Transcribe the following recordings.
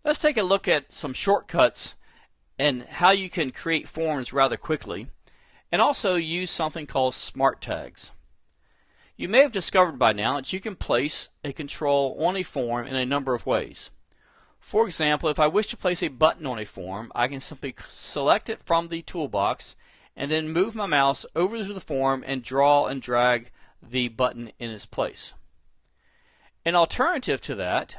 Let's take a look at some shortcuts and how you can create forms rather quickly, and also use something called smart tags. You may have discovered by now that you can place a control on a form in a number of ways. For example, if I wish to place a button on a form, I can simply select it from the toolbox and then move my mouse over to the form and draw and drag the button in its place. An alternative to that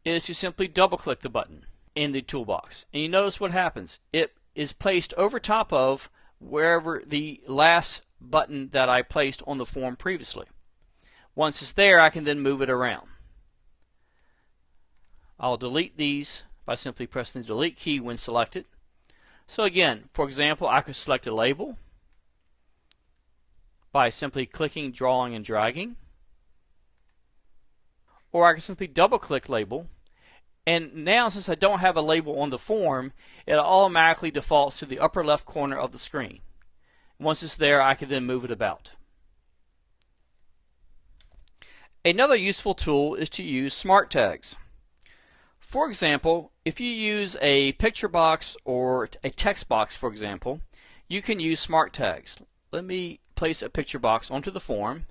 is to simply double click the button in the toolbox, and you notice what happens. It is placed over top of wherever the last button that I placed on the form previously. Once it's there, I can then move it around. I'll delete these by simply pressing the delete key when selected. So again, for example, I could select a label by simply clicking, drawing, and dragging. Or I can simply double click label, and now since I don't have a label on the form, it automatically defaults to the upper left corner of the screen. Once it's there, I can then move it about. Another useful tool is to use smart tags. For example, if you use a picture box or a text box, for example, you can use smart tags. Let me place a picture box onto the form,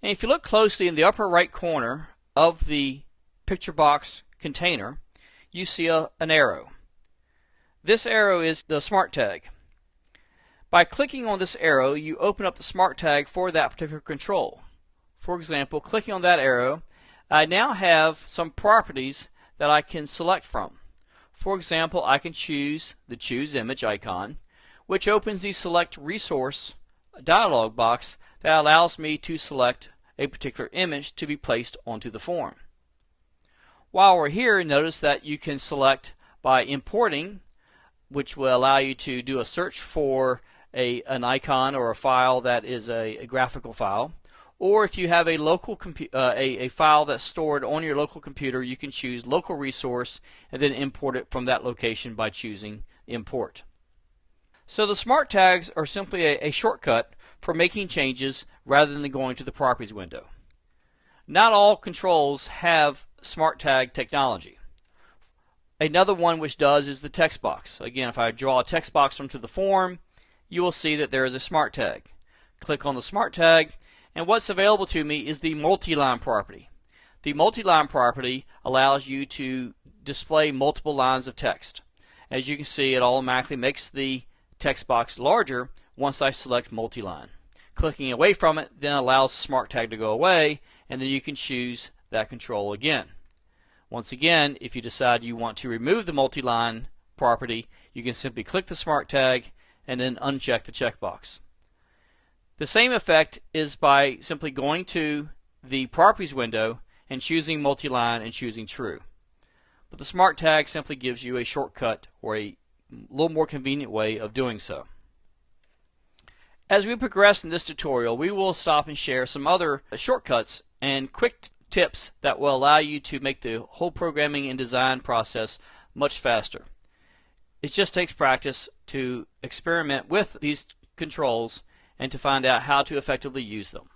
and if you look closely in the upper right corner of the picture box container, you see an arrow. This arrow is the smart tag. By clicking on this arrow, you open up the smart tag for that particular control. For example, clicking on that arrow, I now have some properties that I can select from. For example, I can choose the Choose Image icon, which opens the Select Resource dialog box that allows me to select a particular image to be placed onto the form. While we're here, notice that you can select by importing, which will allow you to do a search for an icon or a file that is a graphical file. Or if you have a local a file that's stored on your local computer, you can choose Local Resource and then import it from that location by choosing Import. So the smart tags are simply a shortcut for making changes rather than going to the Properties window. Not all controls have smart tag technology. Another one which does is the text box. Again, if I draw a text box onto the form, you will see that there is a smart tag. Click on the smart tag, and what's available to me is the multi-line property. The multi-line property allows you to display multiple lines of text. As you can see, it automatically makes the text box larger once I select multi-line. Clicking away from it then allows the smart tag to go away, and then you can choose that control again. Once again, if you decide you want to remove the multi-line property, you can simply click the smart tag and then uncheck the checkbox. The same effect is by simply going to the Properties window and choosing multi-line and choosing True. But the smart tag simply gives you a shortcut or a little more convenient way of doing so. As we progress in this tutorial, we will stop and share some other shortcuts and quick tips that will allow you to make the whole programming and design process much faster. It just takes practice to experiment with these controls and to find out how to effectively use them.